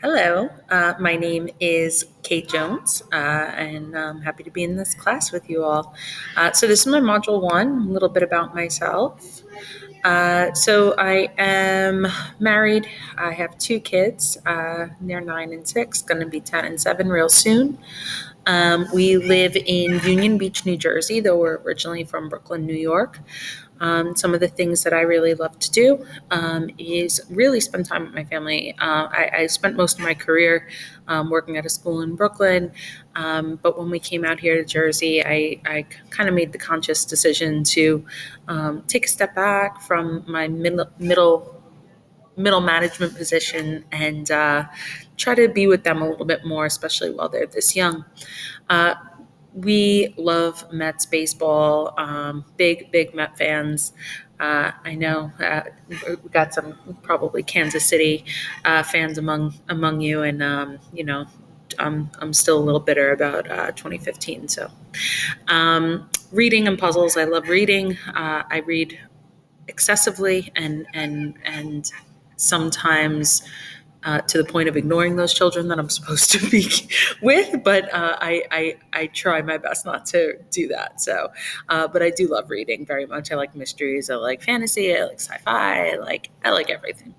Hello, my name is Kate Jones, and I'm happy to be in this class with you all. So, this is my module one, a little bit about myself. So, I am married. I have two kids. They're 9 and 6, going to be 10 and 7 real soon. We live in Union Beach, New Jersey, though we're originally from Brooklyn, New York. Some of the things that I really love to do is really spend time with my family. I spent most of my career working at a school in Brooklyn, but when we came out here to Jersey, I kind of made the conscious decision to take a step back from my middle management position and try to be with them a little bit more, especially while they're this young. Uh, we love Mets baseball, big Met fans. I know we got some probably Kansas City fans among you, and I'm still a little bitter about 2015. So, reading and puzzles. I love reading. I read excessively and sometimes to the point of ignoring those children that I'm supposed to be with, but I try my best not to do that. So, but I do love reading very much. I like mysteries. I like fantasy. I like sci-fi. I like everything.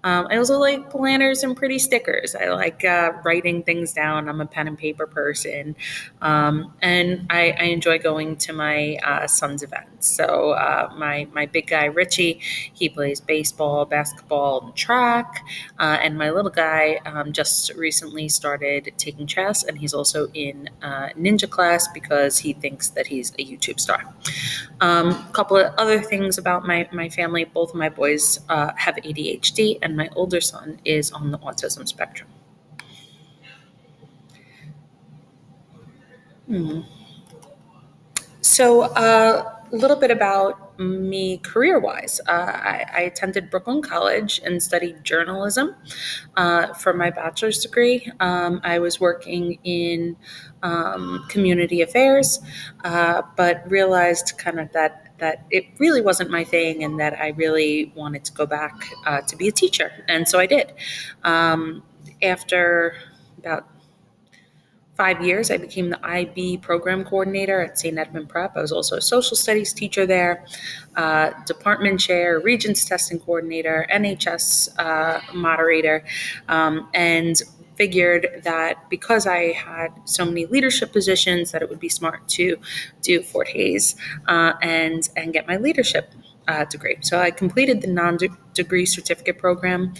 I also like planners and pretty stickers. I like writing things down. I'm a pen and paper person. And I enjoy going to my son's events. So my big guy, Richie, he plays baseball, basketball, and track. And my little guy just recently started taking chess, and he's also in ninja class because he thinks that he's a YouTube star. A couple of other things about my family. Both of my boys have ADHD, and my older son is on the autism spectrum. Hmm. So, a little bit about me career wise. I attended Brooklyn College and studied journalism for my bachelor's degree. I was working in community affairs, but realized kind of that it really wasn't my thing and that I really wanted to go back to be a teacher. And so I did. After about 5 years, I became the IB program coordinator at St. Edmund Prep. I was also a social studies teacher there, department chair, Regents testing coordinator, NHS moderator, and figured that because I had so many leadership positions that it would be smart to do Fort Hayes and get my leadership degree. So I completed the non-degree certificate program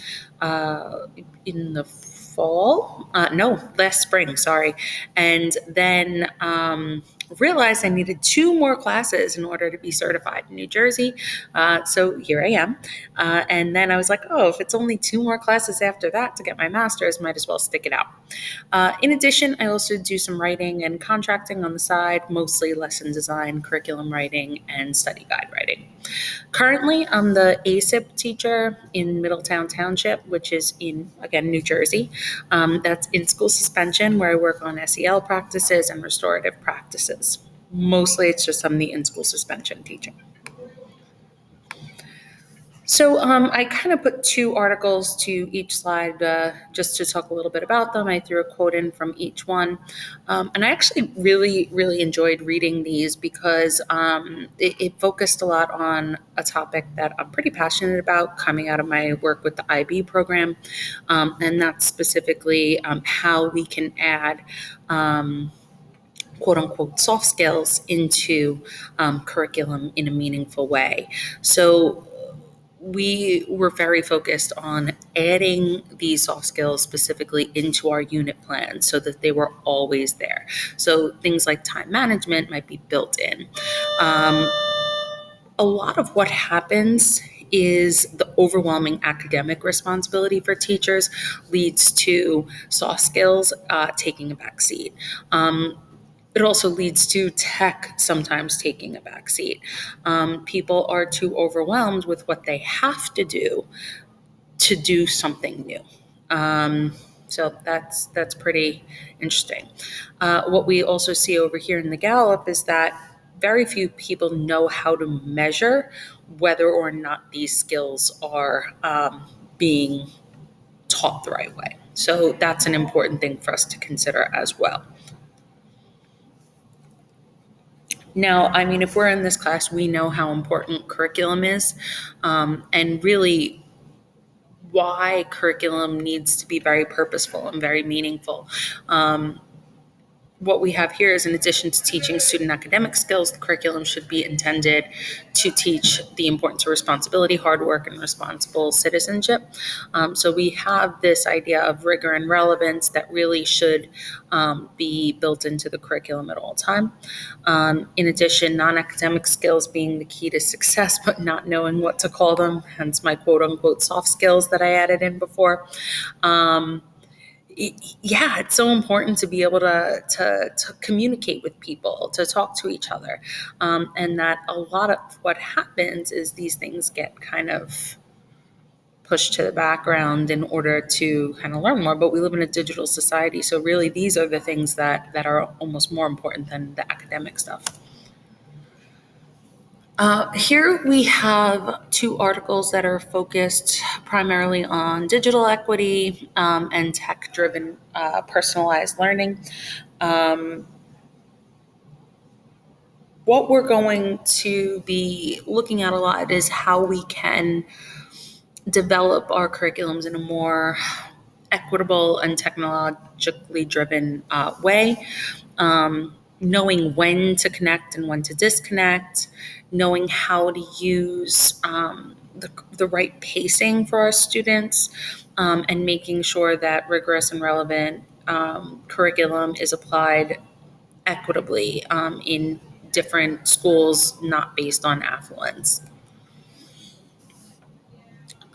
in the fall. No, last spring, sorry. And then realized I needed two more classes in order to be certified in New Jersey. So here I am. And then I was like, oh, if it's only two more classes after that to get my master's, might as well stick it out. In addition, I also do some writing and contracting on the side, mostly lesson design, curriculum writing, and study guide writing. Currently, I'm the ASIP teacher in Middletown Township, which is in, again, New Jersey. That's in school suspension, where I work on SEL practices and restorative practices. Mostly, it's just I'm the in-school suspension teaching. So I kind of put two articles to each slide just to talk a little bit about them. I threw a quote in from each one. And I actually really enjoyed reading these because it focused a lot on a topic that I'm pretty passionate about coming out of my work with the IB program. And that's specifically how we can add quote unquote soft skills into curriculum in a meaningful way. So we were very focused on adding these soft skills specifically into our unit plan so that they were always there. So things like time management might be built in. A lot of what happens is the overwhelming academic responsibility for teachers leads to soft skills taking a back seat. It also leads to tech sometimes taking a backseat. People are too overwhelmed with what they have to do something new. So that's pretty interesting. What we also see over here in the Gallup is that very few people know how to measure whether or not these skills are being taught the right way. So that's an important thing for us to consider as well. Now, I mean, if we're in this class, we know how important curriculum is, and really why curriculum needs to be very purposeful and very meaningful. What we have here is, in addition to teaching student academic skills, the curriculum should be intended to teach the importance of responsibility, hard work, and responsible citizenship. So we have this idea of rigor and relevance that really should be built into the curriculum at all time. In addition, non-academic skills being the key to success, but not knowing what to call them, hence my quote unquote soft skills that I added in before. Yeah, it's so important to be able to communicate with people, to talk to each other, and that a lot of what happens is these things get kind of pushed to the background in order to kind of learn more. But we live in a digital society, so really these are the things that are almost more important than the academic stuff. Here we have two articles that are focused primarily on digital equity and tech-driven personalized learning. Um, what we're going to be looking at a lot is how we can develop our curriculums in a more equitable and technologically driven way. Knowing when to connect and when to disconnect, knowing how to use the right pacing for our students, and making sure that rigorous and relevant curriculum is applied equitably in different schools, not based on affluence.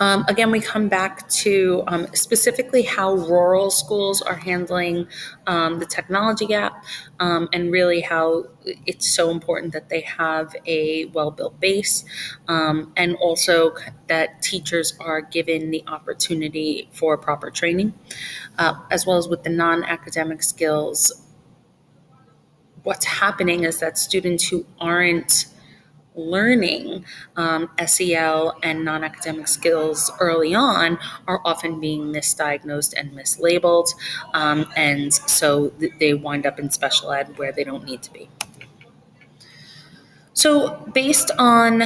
Again, we come back to specifically how rural schools are handling the technology gap, and really how it's so important that they have a well-built base, and also that teachers are given the opportunity for proper training, as well as with the non-academic skills. What's happening is that students who aren't learning SEL and non-academic skills early on are often being misdiagnosed and mislabeled, and so they wind up in special ed where they don't need to be. So based on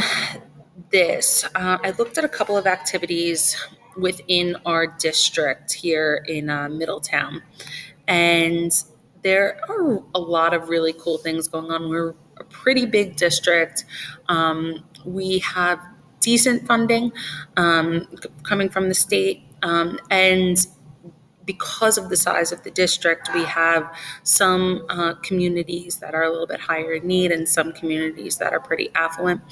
this, I looked at a couple of activities within our district here in Middletown, and there are a lot of really cool things going on. We're a pretty big district. We have decent funding coming from the state, and because of the size of the district, we have some communities that are a little bit higher in need and some communities that are pretty affluent.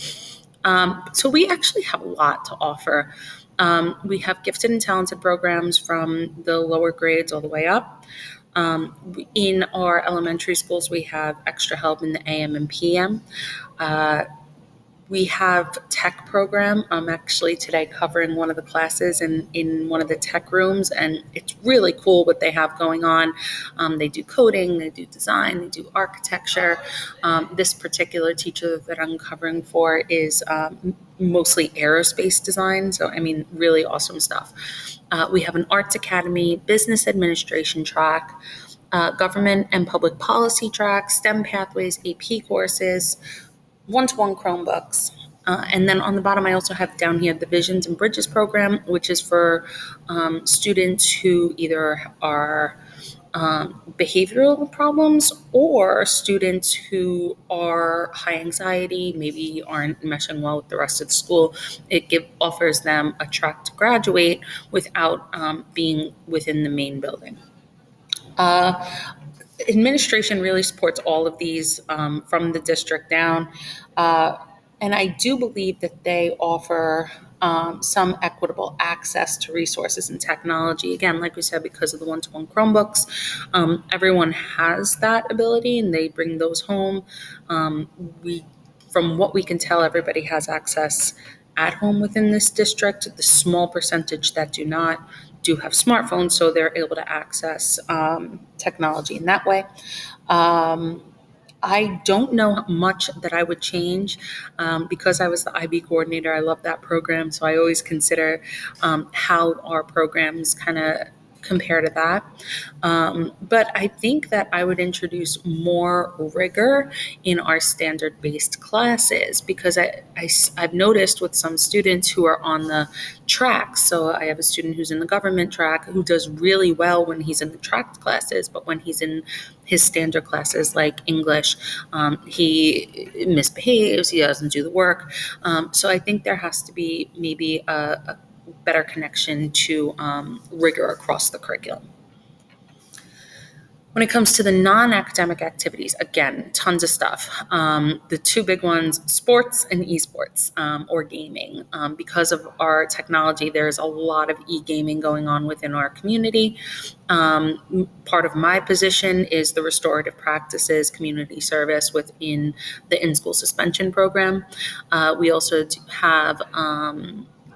So we actually have a lot to offer. We have gifted and talented programs from the lower grades all the way up. In our elementary schools, we have extra help in the AM and PM. We have tech program. I'm actually today covering one of the classes in one of the tech rooms, and it's really cool what they have going on. They do coding, they do design, they do architecture. This particular teacher that I'm covering for is mostly aerospace design, so I mean, really awesome stuff. We have an arts academy, business administration track, government and public policy track, STEM pathways, AP courses, one-to-one Chromebooks. And then on the bottom, I also have down here the Visions and Bridges program, which is for students who either are behavioral problems or students who are high anxiety, maybe aren't meshing well with the rest of the school. It offers them a track to graduate without being within the main building. Administration really supports all of these from the district down. And I do believe that they offer some equitable access to resources and technology. Again, like we said, because of the one-to-one Chromebooks, everyone has that ability and they bring those home. From what we can tell, everybody has access at home within this district. The small percentage that do have smartphones, so they're able to access technology in that way. I don't know much that I would change because I was the IB coordinator. I love that program, so I always consider how our programs kind of compare to that. But I think that I would introduce more rigor in our standard-based classes because I've noticed with some students who are on the track. So I have a student who's in the government track who does really well when he's in the track classes, but when he's in his standard classes like English, he misbehaves, he doesn't do the work. So I think there has to be maybe a better connection to rigor across the curriculum. When it comes to the non-academic activities, again, tons of stuff. The two big ones, sports and esports, or gaming. Because of our technology, there's a lot of e-gaming going on within our community. Part of my position is the restorative practices community service within the in-school suspension program. We also have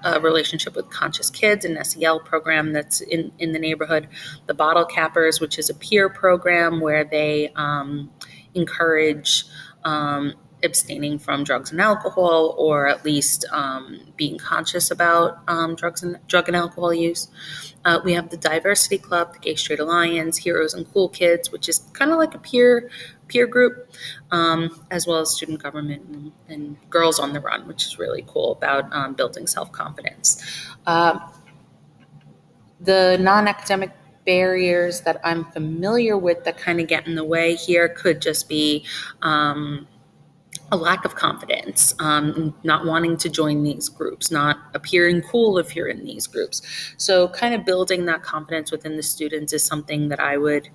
a relationship with Conscious Kids, an SEL program that's in the neighborhood. The Bottle Cappers, which is a peer program where they encourage abstaining from drugs and alcohol, or at least being conscious about drug and alcohol use. We have the Diversity Club, the Gay Straight Alliance, Heroes and Cool Kids, which is kind of like a peer group, as well as student government and Girls on the Run, which is really cool about building self-confidence. The non-academic barriers that I'm familiar with that kind of get in the way here could just be a lack of confidence, not wanting to join these groups, not appearing cool if you're in these groups. So kind of building that confidence within the students is something that I would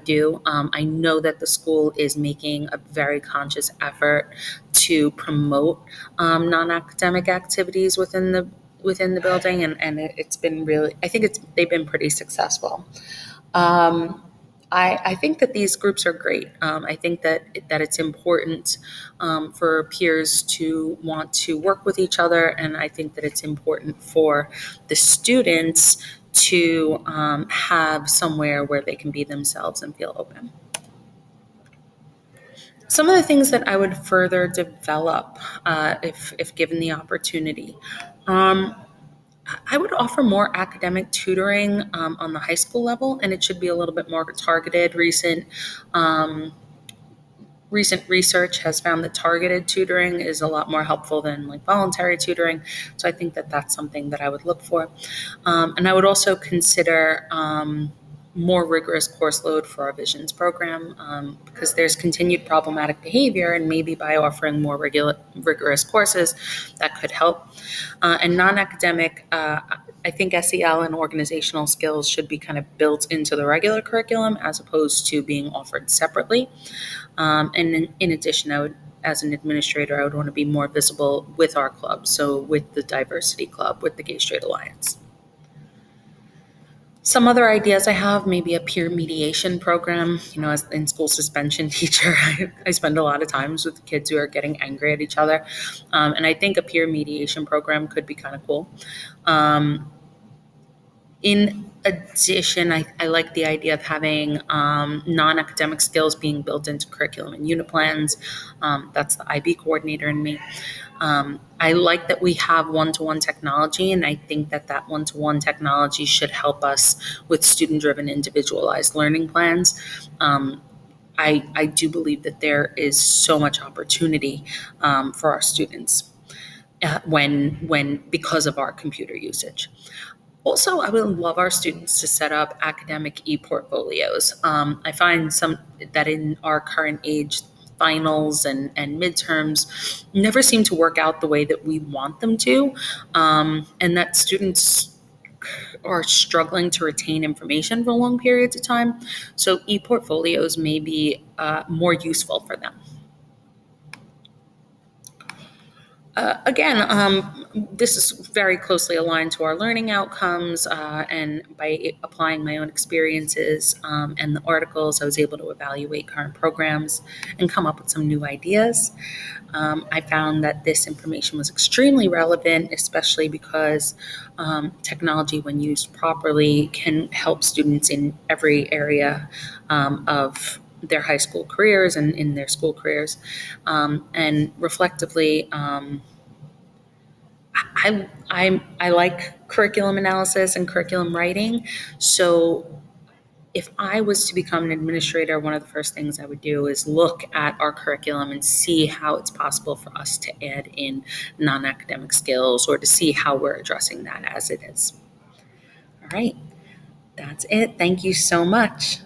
do. I know that the school is making a very conscious effort to promote non-academic activities within the building, and it's been really, I think they've been pretty successful. I think that these groups are great. I think that it's important for peers to want to work with each other, and I think that it's important for the students to have somewhere where they can be themselves and feel open. Some of the things that I would further develop if given the opportunity. I would offer more academic tutoring on the high school level, and it should be a little bit more targeted. Recent research has found that targeted tutoring is a lot more helpful than like voluntary tutoring. So I think that that's something that I would look for. And I would also consider more rigorous course load for our Visions program because there's continued problematic behavior, and maybe by offering more rigorous courses, that could help. And non-academic, I think SEL and organizational skills should be kind of built into the regular curriculum as opposed to being offered separately. And in addition, as an administrator, I would want to be more visible with our club. So with the Diversity Club, with the Gay Straight Alliance. Some other ideas I have, maybe a peer mediation program. As an in-school suspension teacher, I spend a lot of times with kids who are getting angry at each other. And I think a peer mediation program could be kind of cool. In addition, I like the idea of having non-academic skills being built into curriculum and unit plans. That's the IB coordinator in me. I like that we have one-to-one technology, and I think that one-to-one technology should help us with student-driven individualized learning plans. I do believe that there is so much opportunity for our students because of our computer usage. Also, I would love our students to set up academic e-portfolios. I find that in our current age, finals and midterms never seem to work out the way that we want them to, and that students are struggling to retain information for long periods of time. So e-portfolios may be more useful for them. This is very closely aligned to our learning outcomes, and by applying my own experiences and the articles, I was able to evaluate current programs and come up with some new ideas. I found that this information was extremely relevant, especially because technology, when used properly, can help students in every area of their high school careers and in their school careers. And reflectively, I like curriculum analysis and curriculum writing. So if I was to become an administrator, one of the first things I would do is look at our curriculum and see how it's possible for us to add in non-academic skills, or to see how we're addressing that as it is. All right, that's it. Thank you so much.